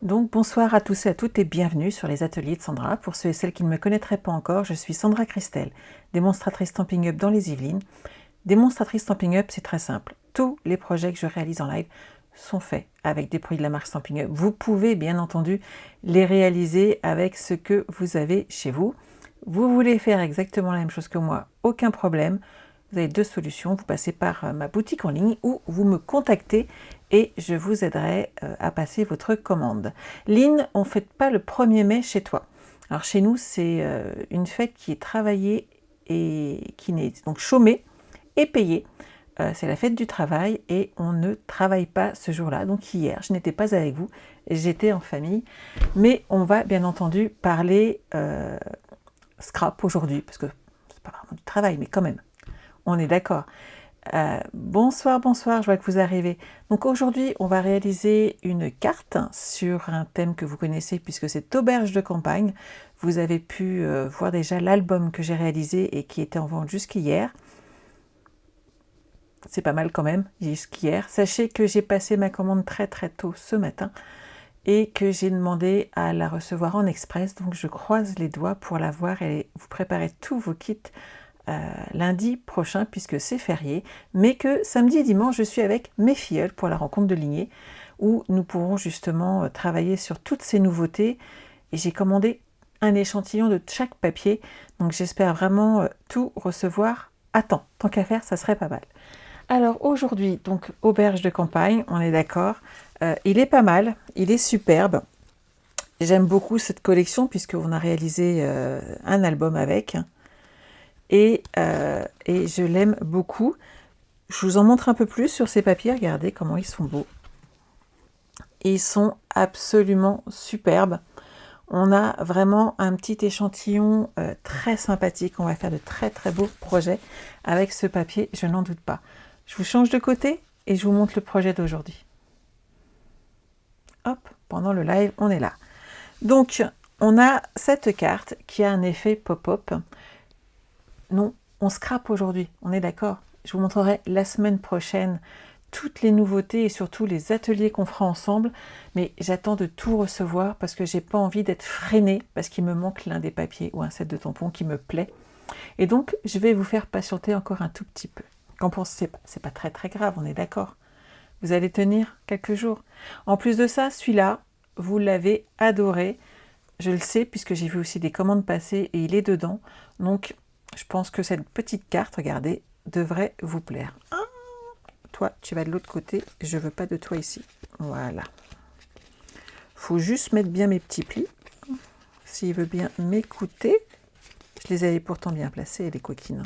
Donc bonsoir à tous et à toutes et bienvenue sur les ateliers de Sandra. Pour ceux et celles qui ne me connaîtraient pas encore, je suis Sandra Christel, démonstratrice Stampin' Up dans les Yvelines. Démonstratrice Stampin' Up, c'est très simple. Tous les projets que je réalise en live sont faits avec des produits de la marque Stampin' Up. Vous pouvez bien entendu les réaliser avec ce que vous avez chez vous. Vous voulez faire exactement la même chose que moi, aucun problème. Vous avez deux solutions, vous passez par ma boutique en ligne ou vous me contactez et je vous aiderai à passer votre commande. Lynn, on ne fête pas le 1er mai chez toi. Alors chez nous, c'est une fête qui est travaillée et qui n'est donc chômée et payée. C'est la fête du travail et on ne travaille pas ce jour-là. Donc hier, je n'étais pas avec vous, j'étais en famille. Mais on va bien entendu parler scrap aujourd'hui, parce que c'est pas vraiment du travail, mais quand même, on est d'accord. Bonsoir, bonsoir, je vois que vous arrivez. Donc aujourd'hui, on va réaliser une carte sur un thème que vous connaissez puisque c'est Auberge de campagne. Vous avez pu voir déjà l'album que j'ai réalisé et qui était en vente jusqu'hier. C'est pas mal quand même, jusqu'hier. Sachez que j'ai passé ma commande très très tôt ce matin et que j'ai demandé à la recevoir en express. Donc je croise les doigts pour l'avoir et vous préparez tous vos kits lundi prochain puisque c'est férié, mais que samedi et dimanche je suis avec mes filleuls pour la rencontre de lignée où nous pourrons justement travailler sur toutes ces nouveautés et j'ai commandé un échantillon de chaque papier, donc j'espère vraiment tout recevoir à temps. Tant qu'à faire, ça serait pas mal. Alors aujourd'hui, donc Auberge de campagne, on est d'accord, il est pas mal, il est superbe. J'aime beaucoup cette collection puisqu'on a réalisé un album avec. Et je l'aime beaucoup. Je vous en montre un peu plus sur ces papiers. Regardez comment ils sont beaux. Et ils sont absolument superbes. On a vraiment un petit échantillon très sympathique. On va faire de très très beaux projets avec ce papier, je n'en doute pas. Je vous change de côté et je vous montre le projet d'aujourd'hui. Hop, pendant le live, on est là. Donc, on a cette carte qui a un effet pop-up. Non, on scrape aujourd'hui, on est d'accord. Je vous montrerai la semaine prochaine toutes les nouveautés et surtout les ateliers qu'on fera ensemble. Mais j'attends de tout recevoir parce que j'ai pas envie d'être freinée parce qu'il me manque l'un des papiers ou un set de tampons qui me plaît. Et donc, je vais vous faire patienter encore un tout petit peu. Qu'en pensez pas? C'est pas très très grave, on est d'accord. Vous allez tenir quelques jours. En plus de ça, celui-là, vous l'avez adoré. Je le sais puisque j'ai vu aussi des commandes passer et il est dedans. Donc, je pense que cette petite carte, regardez, devrait vous plaire. Ah, toi, tu vas de l'autre côté. Je veux pas de toi ici. Voilà. Faut juste mettre bien mes petits plis. S'il veut bien m'écouter. Je les avais pourtant bien placés, les coquines.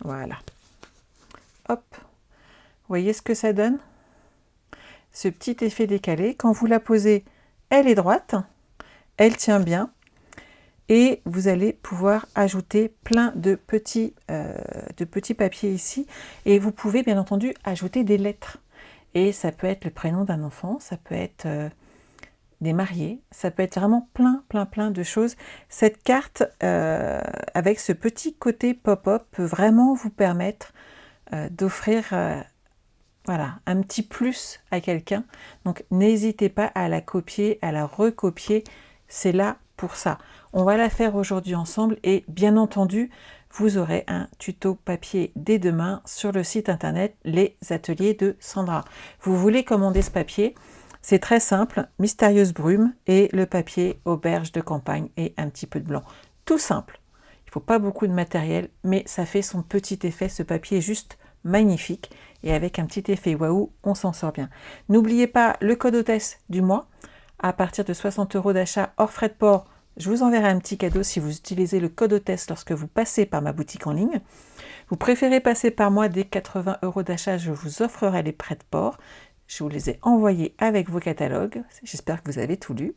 Voilà. Hop. Vous voyez ce que ça donne? Ce petit effet décalé. Quand vous la posez, elle est droite. Elle tient bien. Et vous allez pouvoir ajouter plein de petits papiers ici. Et vous pouvez bien entendu ajouter des lettres. Et ça peut être le prénom d'un enfant, ça peut être des mariés, ça peut être vraiment plein de choses. Cette carte, avec ce petit côté pop-up, peut vraiment vous permettre d'offrir voilà, un petit plus à quelqu'un. Donc n'hésitez pas à la copier, à la recopier. C'est là pour ça. On va la faire aujourd'hui ensemble et bien entendu, vous aurez un tuto papier dès demain sur le site internet Les Ateliers de Sandra. Vous voulez commander ce papier? C'est très simple, Mystérieuse Brume et le papier Auberge de campagne et un petit peu de blanc. Tout simple. Il ne faut pas beaucoup de matériel, mais ça fait son petit effet. Ce papier est juste magnifique et avec un petit effet waouh, on s'en sort bien. N'oubliez pas le code hôtesse du mois. À partir de 60 € d'achat hors frais de port, je vous enverrai un petit cadeau si vous utilisez le code hôtesse lorsque vous passez par ma boutique en ligne. Vous préférez passer par moi dès 80 € d'achat, je vous offrerai les frais de port. Je vous les ai envoyés avec vos catalogues. J'espère que vous avez tout lu.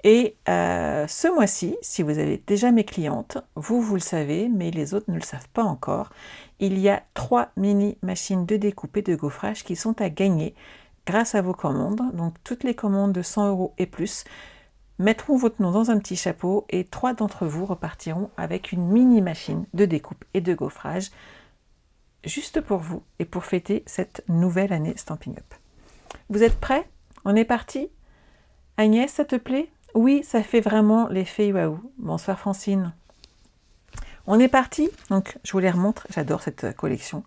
Et ce mois-ci, si vous avez déjà mes clientes, vous le savez, mais les autres ne le savent pas encore, il y a 3 mini machines de découpe et de gaufrage qui sont à gagner grâce à vos commandes. Donc toutes les commandes de 100 € et plus mettront votre nom dans un petit chapeau et 3 d'entre vous repartiront avec une mini machine de découpe et de gaufrage juste pour vous et pour fêter cette nouvelle année Stampin' Up. Vous êtes prêts? On est parti? Agnès, ça te plaît? Oui, ça fait vraiment l'effet waouh. Bonsoir Francine. On est parti. Donc, je vous les remontre. J'adore cette collection.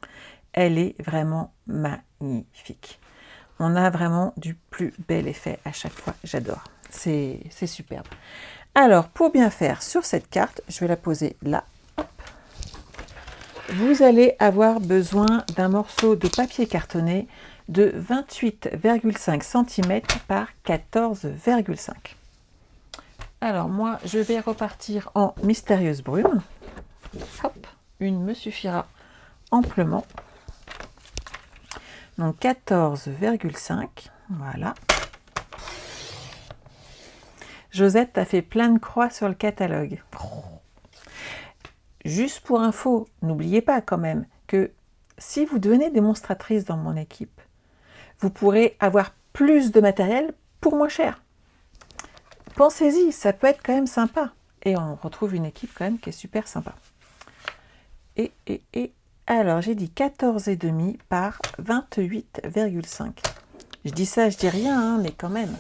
Elle est vraiment magnifique. On a vraiment du plus bel effet à chaque fois. J'adore. C'est superbe. Alors, pour bien faire sur cette carte, je vais la poser là. Hop. Vous allez avoir besoin d'un morceau de papier cartonné de 28,5 cm par 14,5. Alors moi, je vais repartir en mystérieuse brume. Hop, une me suffira amplement. Donc 14,5, voilà. Josette, t'as fait plein de croix sur le catalogue. Juste pour info, n'oubliez pas quand même que si vous devenez démonstratrice dans mon équipe, vous pourrez avoir plus de matériel pour moins cher. Pensez-y, ça peut être quand même sympa. Et on retrouve une équipe quand même qui est super sympa. Et alors, j'ai dit 14,5 par 28,5. Je dis ça, je dis rien, hein, mais quand même.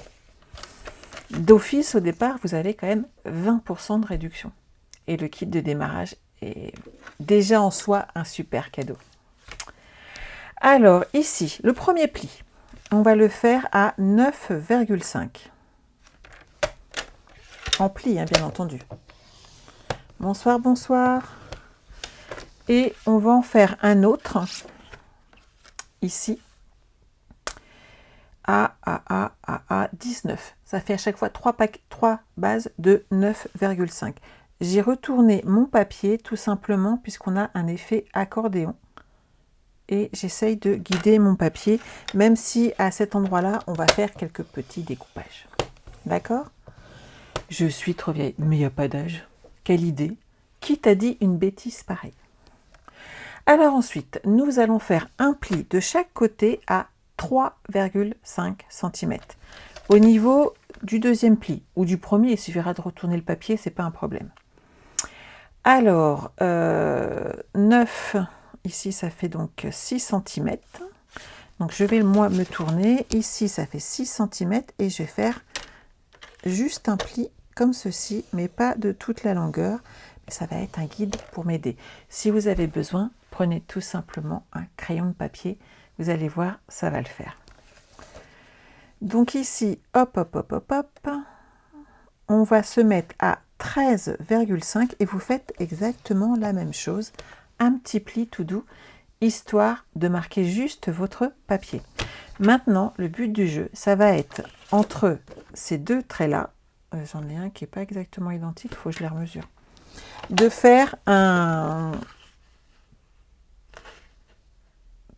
D'office, au départ, vous avez quand même 20% de réduction. Et le kit de démarrage est déjà en soi un super cadeau. Alors, ici, le premier pli, on va le faire à 9,5. En pli, hein, bien entendu. Bonsoir, bonsoir. Et on va en faire un autre, ici, à 19. Ça fait à chaque fois 3 bases de 9,5. J'ai retourné mon papier tout simplement puisqu'on a un effet accordéon. Et j'essaye de guider mon papier, même si à cet endroit-là, on va faire quelques petits découpages. D'accord? Je suis trop vieille, mais il n'y a pas d'âge. Quelle idée! Qui t'a dit une bêtise pareille? Alors ensuite, nous allons faire un pli de chaque côté à 3,5 cm. Au niveau du deuxième pli, ou du premier, il suffira de retourner le papier, c'est pas un problème. Alors, 9, ici ça fait donc 6 cm. Donc je vais moi me tourner, ici ça fait 6 cm et je vais faire juste un pli comme ceci, mais pas de toute la longueur. Ça va être un guide pour m'aider. Si vous avez besoin, prenez tout simplement un crayon de papier. Vous allez voir, ça va le faire. Donc ici, hop, hop, hop, hop, hop. On va se mettre à 13,5 et vous faites exactement la même chose. Un petit pli tout doux, histoire de marquer juste votre papier. Maintenant, le but du jeu, ça va être entre ces deux traits-là. J'en ai un qui n'est pas exactement identique, il faut que je les remesure. De faire un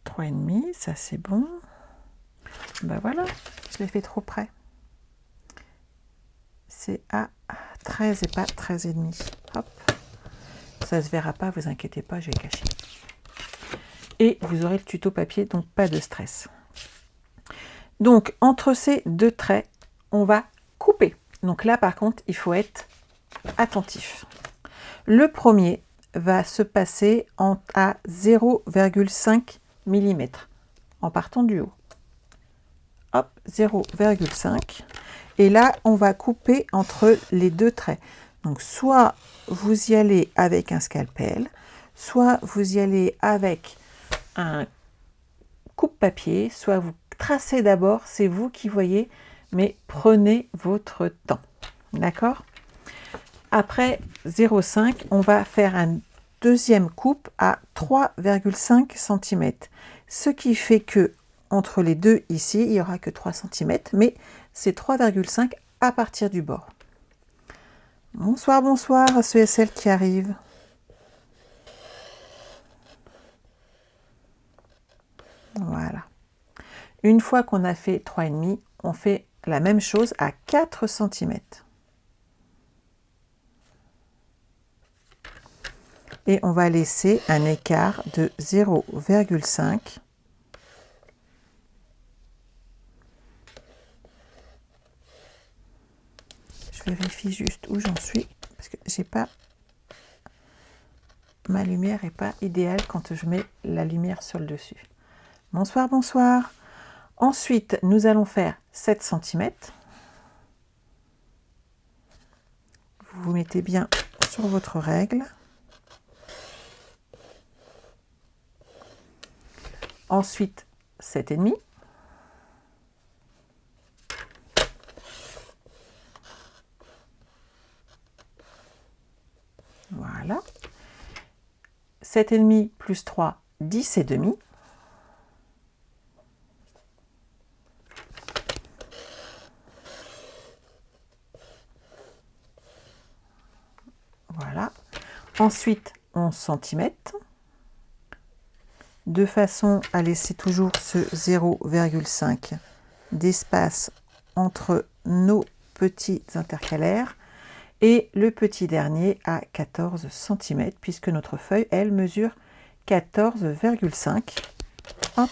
3,5, ça c'est bon. Ben voilà, je l'ai fait trop près. C'est à 13 et pas 13,5. Hop, ça se verra pas, vous inquiétez pas, je vais cacher. Et vous aurez le tuto papier, donc pas de stress. Donc entre ces deux traits, on va couper. Donc là par contre, il faut être attentif. Le premier va se passer à 0,5 mm en partant du haut. Hop, 0,5. Et là, on va couper entre les deux traits. Donc, soit vous y allez avec un scalpel, soit vous y allez avec un coupe-papier, soit vous tracez d'abord, c'est vous qui voyez, mais prenez votre temps. D'accord ? Après 0,5, on va faire une deuxième coupe à 3,5 cm. Ce qui fait que entre les deux ici, il n'y aura que 3 cm, mais c'est 3,5 à partir du bord. Bonsoir, bonsoir à ceux et celles qui arrivent. Voilà. Une fois qu'on a fait 3,5, on fait la même chose à 4 cm. Et on va laisser un écart de 0,5. Je vérifie juste où j'en suis, parce que j'ai pas... Ma lumière n'est pas idéale quand je mets la lumière sur le dessus. Bonsoir, bonsoir. Ensuite, nous allons faire 7 cm. vous mettez bien sur votre règle. Ensuite, 7,5. Voilà. 7,5 plus 3, 10,5. Voilà. Ensuite, 11 cm. De façon à laisser toujours ce 0,5 d'espace entre nos petits intercalaires. Et le petit dernier à 14 cm, puisque notre feuille, elle, mesure 14,5. Hop.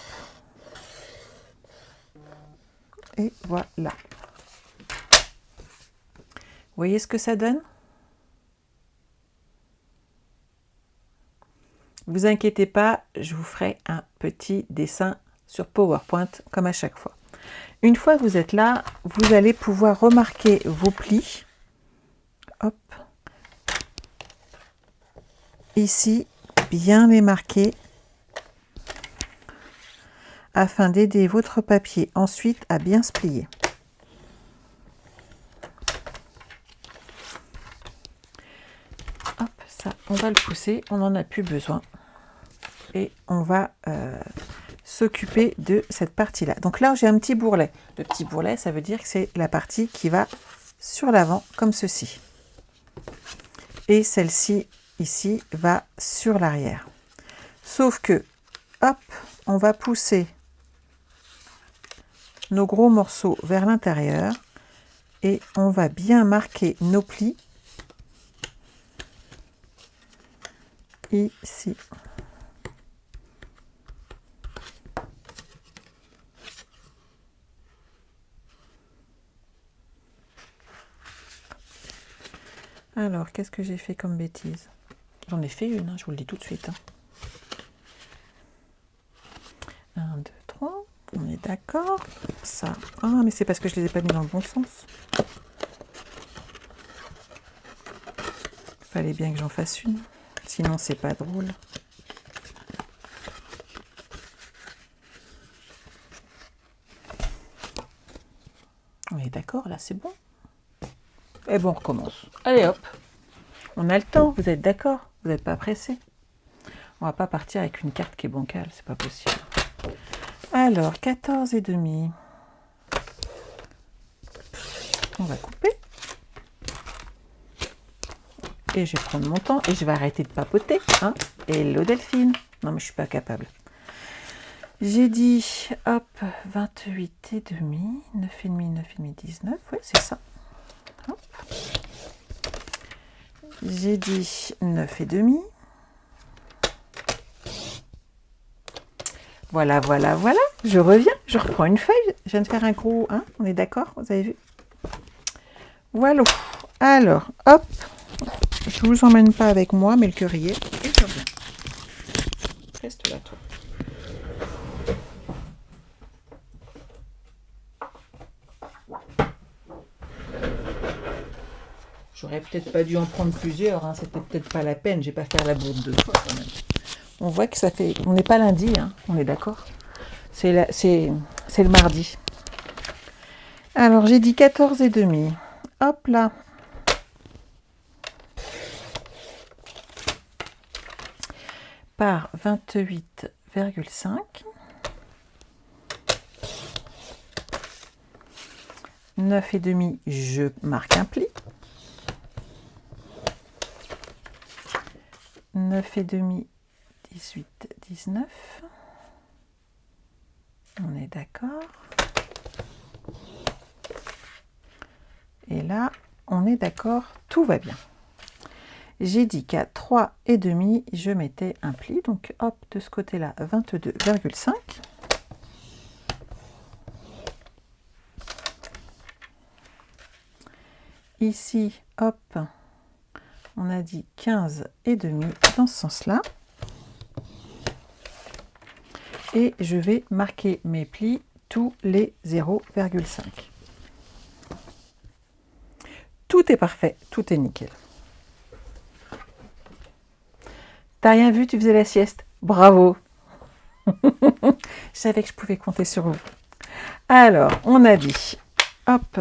Et voilà. Vous voyez ce que ça donne? Vous inquiétez pas, je vous ferai un petit dessin sur PowerPoint, comme à chaque fois. Une fois que vous êtes là, vous allez pouvoir remarquer vos plis. Hop. Ici, bien les marquer afin d'aider votre papier ensuite à bien se plier. Hop, ça, on va le pousser, on n'en a plus besoin. Et on va s'occuper de cette partie-là. Donc là, j'ai un petit bourrelet. Le petit bourrelet, ça veut dire que c'est la partie qui va sur l'avant, comme ceci. Et celle-ci, ici, va sur l'arrière. Sauf que, hop, on va pousser nos gros morceaux vers l'intérieur et on va bien marquer nos plis ici. Alors, qu'est-ce que j'ai fait comme bêtise? J'en ai fait une, hein, je vous le dis tout de suite. 1, 2, 3, on est d'accord. Ça, ah, mais c'est parce que je ne les ai pas mis dans le bon sens. Il fallait bien que j'en fasse une, sinon c'est pas drôle. On est d'accord, là, c'est bon. Et bon, on recommence. Allez hop, on a le temps, vous êtes d'accord? Vous n'êtes pas pressé? On va pas partir avec une carte qui est bancale, c'est pas possible. Alors, 14,5. On va couper. Et je vais prendre mon temps et je vais arrêter de papoter. Hein. Hello Delphine. Non, mais je suis pas capable. J'ai dit, hop, 28,5, 9,5, 9,5, 19. Oui, c'est ça. Hop. J'ai dit 9,5. Voilà, voilà, voilà. Je reviens, je reprends une feuille. Je viens de faire un gros, hein, on est d'accord? Vous avez vu? Voilà. Alors, hop. Je ne vous emmène pas avec moi, mais le cœurier. Et je reviens. Reste là, toi. J'aurais peut-être pas dû en prendre plusieurs, hein. C'était peut-être pas la peine. J'ai pas faire la bourde 2 fois quand même. On voit que ça fait. On n'est pas lundi, hein. On est d'accord. C'est le mardi. Alors j'ai dit 14,5. Hop là. Par 28,5. 9,5, je marque un pli. 9,5, 18, 19. On est d'accord. Et là, on est d'accord, tout va bien. J'ai dit qu'à 3,5, je mettais un pli. Donc, hop, de ce côté-là, 22,5. Ici, hop, on a dit 15,5 dans ce sens-là. Et je vais marquer mes plis tous les 0,5. Tout est parfait, tout est nickel. T'as rien vu, tu faisais la sieste. Bravo. Je savais que je pouvais compter sur vous. Alors, on a dit, hop,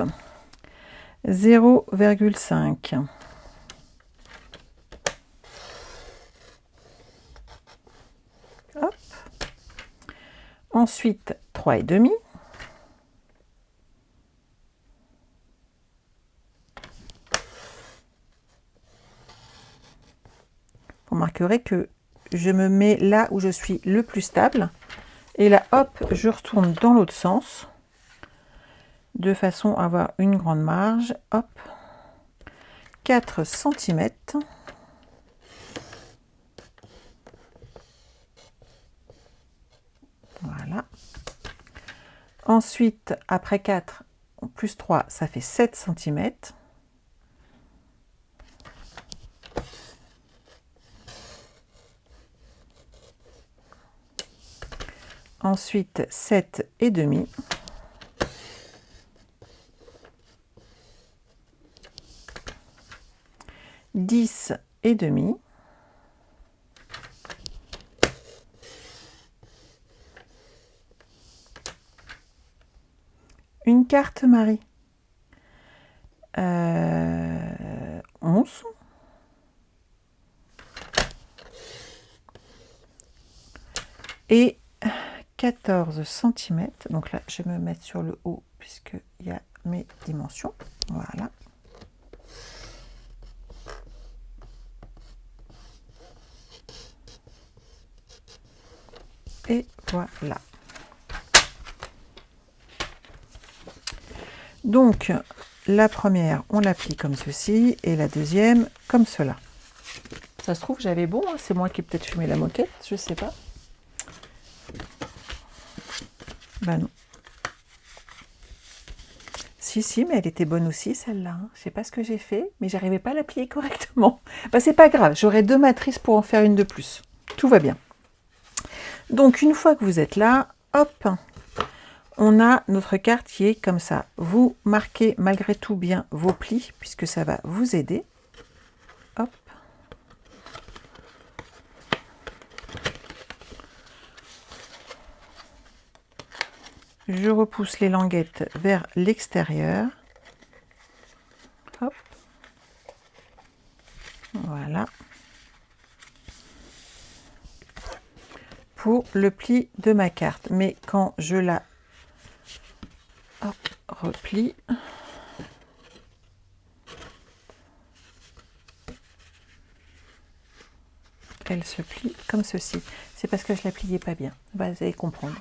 0,5. Hop. Ensuite, 3,5. Vous remarquerez que je me mets là où je suis le plus stable. Et là, hop, je retourne dans l'autre sens. De façon à avoir une grande marge. Hop. 4 cm. Voilà. Ensuite, après 4, plus 3, ça fait 7 cm. Ensuite, 7,5. « 10,5. Une carte Marie. 11. Et 14 cm. Donc là, je vais me mettre sur le haut puisqu'il y a mes dimensions. Voilà. Et voilà. Donc, la première, on la plie comme ceci, et la deuxième, comme cela. Ça se trouve, j'avais bon, hein, c'est moi qui ai peut-être fumé la moquette, je sais pas. Ben non. Si, mais elle était bonne aussi, celle-là. Hein. Je sais pas ce que j'ai fait, mais j'arrivais pas à la plier correctement. Ben, c'est pas grave, j'aurai 2 matrices pour en faire une de plus. Tout va bien. Donc, une fois que vous êtes là, hop, on a notre carte qui est comme ça. Vous marquez malgré tout bien vos plis, puisque ça va vous aider. Hop. Je repousse les languettes vers l'extérieur. Hop. Voilà. Pour le pli de ma carte. Mais quand je la replie, elle se plie comme ceci. C'est parce que je la pliais pas bien. Vous allez comprendre.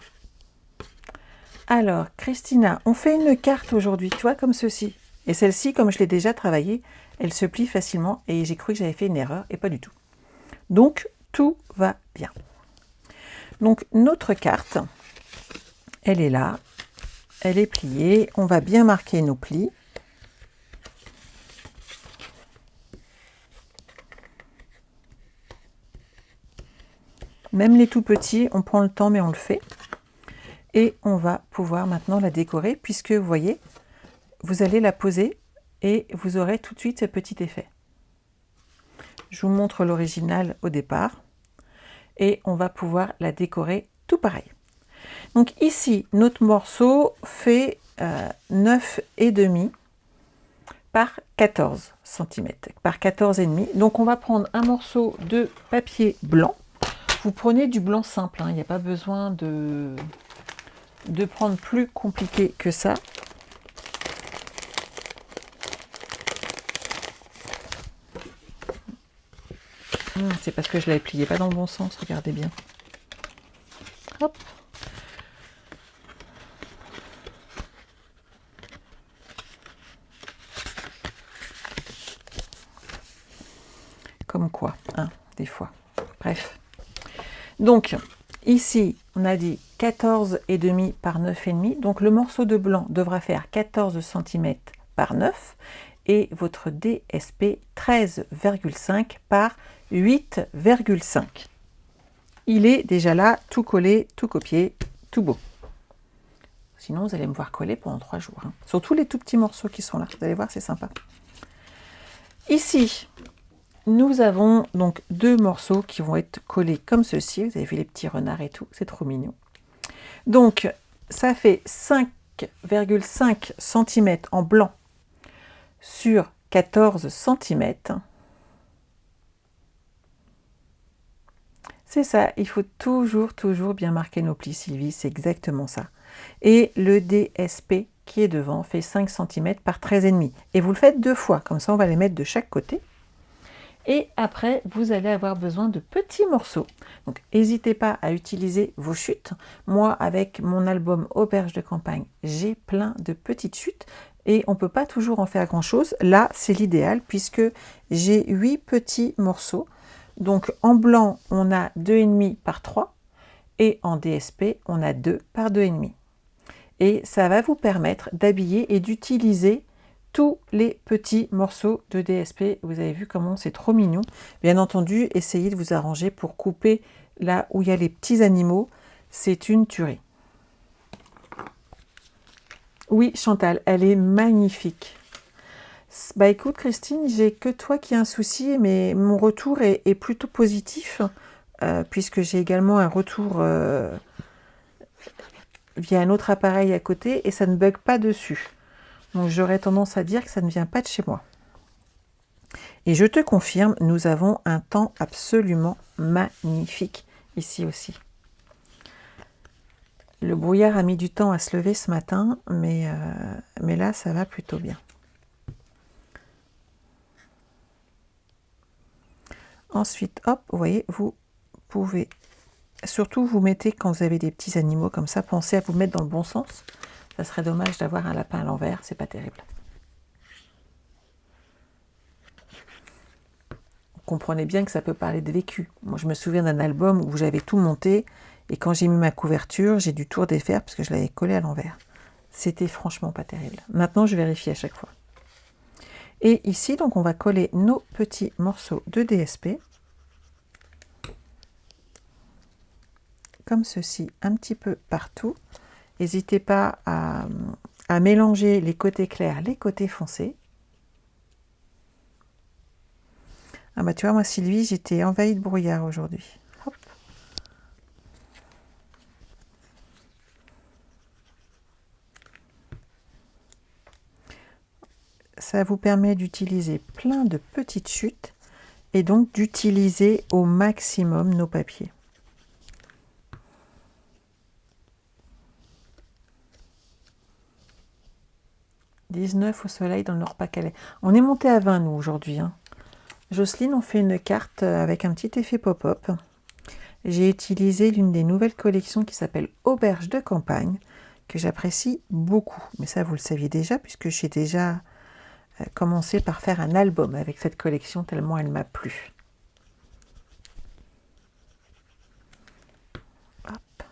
Alors, Christina, on fait une carte aujourd'hui, tu vois, comme ceci. Et celle-ci, comme je l'ai déjà travaillée, elle se plie facilement et j'ai cru que j'avais fait une erreur et pas du tout. Donc, tout va bien. Donc, notre carte, elle est là. Elle est pliée. On va bien marquer nos plis. Même les tout petits, on prend le temps, mais on le fait. Et on va pouvoir maintenant la décorer, puisque vous voyez, vous allez la poser et vous aurez tout de suite ce petit effet. Je vous montre l'original au départ. Et on va pouvoir la décorer tout pareil. Donc ici, notre morceau fait 9,5 par 14 cm, par 14,5. Donc on va prendre un morceau de papier blanc. Vous prenez du blanc simple, hein, il n'y a pas besoin de prendre plus compliqué que ça. C'est parce que je l'avais plié pas dans le bon sens, regardez bien. Hop. Comme quoi, hein, des fois. Bref. Donc, ici, on a dit 14,5 par 9,5. Donc, le morceau de blanc devra faire 14 cm par 9. Et votre DSP 13,5 par 8,5. Il est déjà là, tout collé, tout copié, tout beau. Sinon, vous allez me voir coller pendant 3 jours. Hein. Surtout les tout petits morceaux qui sont là. Vous allez voir, c'est sympa. Ici, nous avons donc 2 morceaux qui vont être collés comme ceci. Vous avez vu les petits renards et tout, c'est trop mignon. Donc, ça fait 5,5 cm en blanc sur 14 cm. C'est ça, il faut toujours bien marquer nos plis, Sylvie, c'est exactement ça. Et le DSP qui est devant fait 5 cm par 13,5. Et vous le faites 2 fois, comme ça on va les mettre de chaque côté. Et après, vous allez avoir besoin de petits morceaux. Donc, n'hésitez pas à utiliser vos chutes. Moi, avec mon album Auberge de campagne, j'ai plein de petites chutes et on ne peut pas toujours en faire grand-chose. Là, c'est l'idéal puisque j'ai 8 petits morceaux. Donc, en blanc, on a 2,5 par 3 et en DSP, on a 2 par 2,5. Et ça va vous permettre d'habiller et d'utiliser tous les petits morceaux de DSP. Vous avez vu comment c'est trop mignon. Bien entendu, essayez de vous arranger pour couper là où il y a les petits animaux. C'est une tuerie. Oui, Chantal, elle est magnifique. Bah écoute, Christine, j'ai que toi qui as un souci, mais mon retour est plutôt positif, puisque j'ai également un retour via un autre appareil à côté et ça ne bug pas dessus. Donc j'aurais tendance à dire que ça ne vient pas de chez moi. Et je te confirme, nous avons un temps absolument magnifique ici aussi. Le brouillard a mis du temps à se lever ce matin, mais là ça va plutôt bien. Ensuite, hop, vous voyez, vous pouvez, surtout vous mettez quand vous avez des petits animaux comme ça, pensez à vous mettre dans le bon sens. Ça serait dommage d'avoir un lapin à l'envers, c'est pas terrible. Vous comprenez bien que ça peut parler de vécu. Moi, je me souviens d'un album où j'avais tout monté et quand j'ai mis ma couverture, j'ai dû tout défaire parce que je l'avais collé à l'envers. C'était franchement pas terrible. Maintenant, je vérifie à chaque fois. Et ici, donc, on va coller nos petits morceaux de DSP. Comme ceci, un petit peu partout. N'hésitez pas à mélanger les côtés clairs, les côtés foncés. Ah bah tu vois, moi Sylvie, j'étais envahie de brouillard aujourd'hui. Hop. Ça vous permet d'utiliser plein de petites chutes et donc d'utiliser au maximum nos papiers. « 19 au soleil dans le Nord-Pas-Calais. » On est monté à 20 nous aujourd'hui. Hein. Jocelyne, on fait une carte avec un petit effet pop-up. J'ai utilisé l'une des nouvelles collections qui s'appelle Auberge de campagne, que j'apprécie beaucoup. Mais ça, vous le saviez déjà, puisque j'ai déjà commencé par faire un album avec cette collection, tellement elle m'a plu. Hop.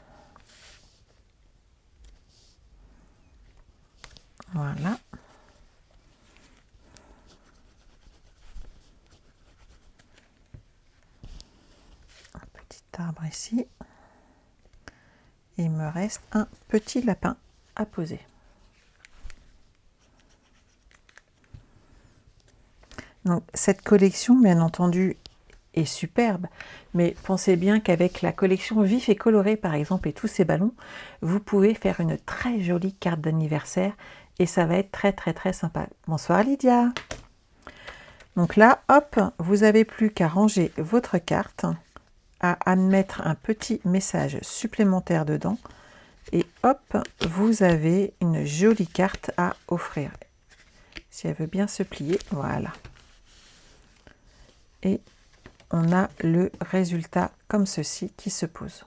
Voilà. Un petit arbre ici. Et il me reste un petit lapin à poser. Donc cette collection, bien entendu, est superbe, mais pensez bien qu'avec la collection Vif et Coloré, par exemple, et tous ces ballons, vous pouvez faire une très jolie carte d'anniversaire et ça va être très sympa. Bonsoir Lydia. Donc là, hop, vous n'avez plus qu'à ranger votre carte, à mettre un petit message supplémentaire dedans et hop, vous avez une jolie carte à offrir. Si elle veut bien se plier, voilà. Et on a le résultat comme ceci qui se pose.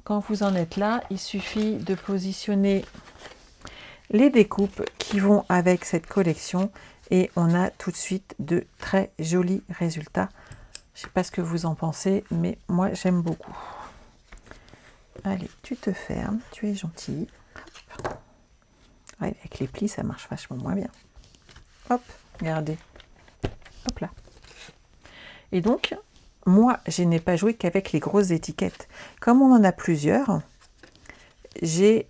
Quand vous en êtes là, il suffit de positionner les découpes qui vont avec cette collection et on a tout de suite de très jolis résultats. Je ne sais pas ce que vous en pensez, mais moi j'aime beaucoup. Allez, tu te fermes, tu es gentil. Ouais, avec les plis, ça marche vachement moins bien. Hop, regardez. Hop là. Et donc, moi, je n'ai pas joué qu'avec les grosses étiquettes. Comme on en a plusieurs, j'ai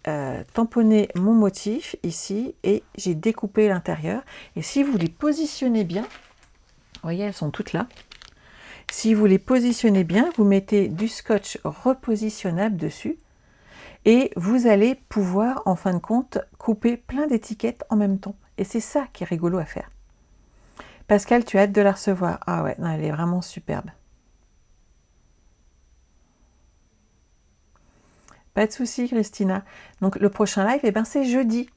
tamponné mon motif ici et j'ai découpé l'intérieur. Et si vous les positionnez bien, vous voyez, elles sont toutes là. Si vous les positionnez bien, vous mettez du scotch repositionnable dessus et vous allez pouvoir, en fin de compte, couper plein d'étiquettes en même temps. Et c'est ça qui est rigolo à faire. Pascal, tu as hâte de la recevoir? Ah ouais, non, elle est vraiment superbe. Pas de souci, Christina. Donc le prochain live, eh ben, c'est jeudi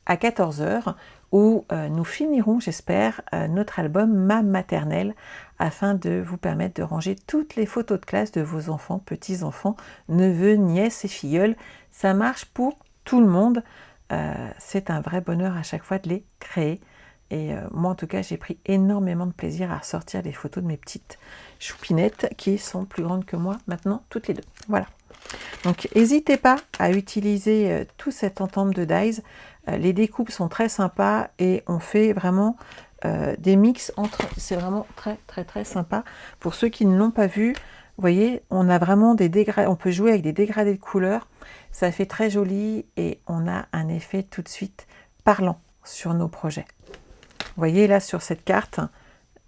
à 14 h où nous finirons, j'espère, notre album Ma Maternelle afin de vous permettre de ranger toutes les photos de classe de vos enfants, petits-enfants, neveux, nièces et filleuls. Ça marche pour tout le monde. C'est un vrai bonheur à chaque fois de les créer. Et moi, en tout cas, j'ai pris énormément de plaisir à ressortir les photos de mes petites choupinettes qui sont plus grandes que moi maintenant, toutes les deux. Voilà. Donc, n'hésitez pas à utiliser tout cet ensemble de dies. Les découpes sont très sympas et on fait vraiment des mix entre... C'est vraiment très, très, très sympa. Pour ceux qui ne l'ont pas vu, vous voyez, on a vraiment des dégradés. On peut jouer avec des dégradés de couleurs. Ça fait très joli et on a un effet tout de suite parlant sur nos projets. Vous voyez là sur cette carte,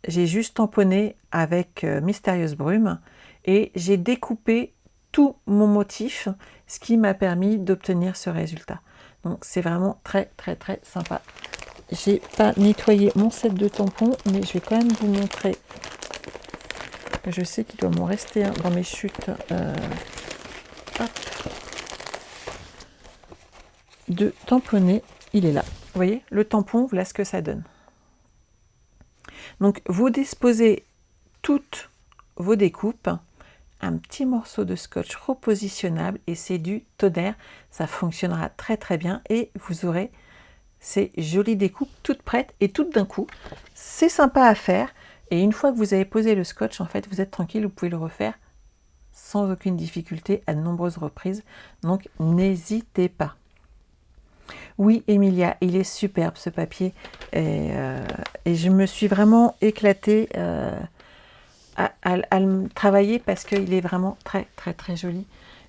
j'ai juste tamponné avec Mystérieuse Brume et j'ai découpé tout mon motif, ce qui m'a permis d'obtenir ce résultat. Donc c'est vraiment très très très sympa. J'ai pas nettoyé mon set de tampons, mais je vais quand même vous montrer. Je sais qu'il doit m'en rester un dans mes chutes. De tamponner, il est là. Vous voyez, le tampon, voilà ce que ça donne. Donc, vous disposez toutes vos découpes, un petit morceau de scotch repositionnable et c'est du tonnerre. Ça fonctionnera très très bien et vous aurez ces jolies découpes toutes prêtes et toutes d'un coup. C'est sympa à faire et une fois que vous avez posé le scotch, en fait, vous êtes tranquille, vous pouvez le refaire sans aucune difficulté à de nombreuses reprises. Donc, n'hésitez pas. Oui, Emilia, il est superbe ce papier et je me suis vraiment éclatée à le travailler parce qu'il est vraiment très très très joli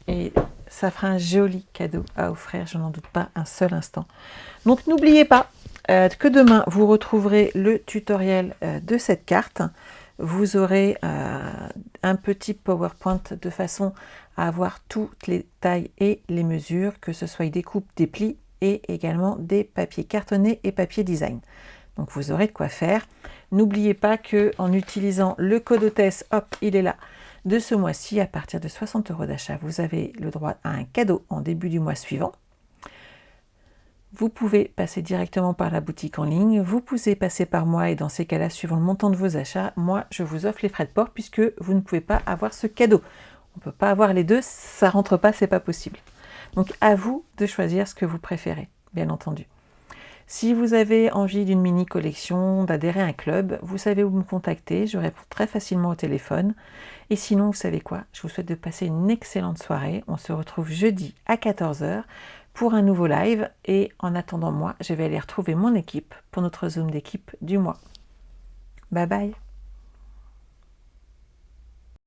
et ça fera un joli cadeau à offrir, je n'en doute pas un seul instant. Donc n'oubliez pas que demain vous retrouverez le tutoriel de cette carte. Vous aurez un petit PowerPoint de façon à avoir toutes les tailles et les mesures, que ce soit des coupes, des plis et également des papiers cartonnés et papier design. Donc vous aurez de quoi faire. N'oubliez pas qu'en utilisant le code hôtesse, hop, il est là, de ce mois-ci, à partir de 60 € d'achat, vous avez le droit à un cadeau en début du mois suivant. Vous pouvez passer directement par la boutique en ligne, vous pouvez passer par moi et dans ces cas-là, suivant le montant de vos achats, moi je vous offre les frais de port puisque vous ne pouvez pas avoir ce cadeau. On ne peut pas avoir les deux, ça ne rentre pas, c'est pas possible. Donc à vous de choisir ce que vous préférez, bien entendu. Si vous avez envie d'une mini collection, d'adhérer à un club, vous savez où me contacter, je réponds très facilement au téléphone. Et sinon, vous savez quoi? Je vous souhaite de passer une excellente soirée. On se retrouve jeudi à 14 h pour un nouveau live. Et en attendant moi, je vais aller retrouver mon équipe pour notre Zoom d'équipe du mois. Bye bye!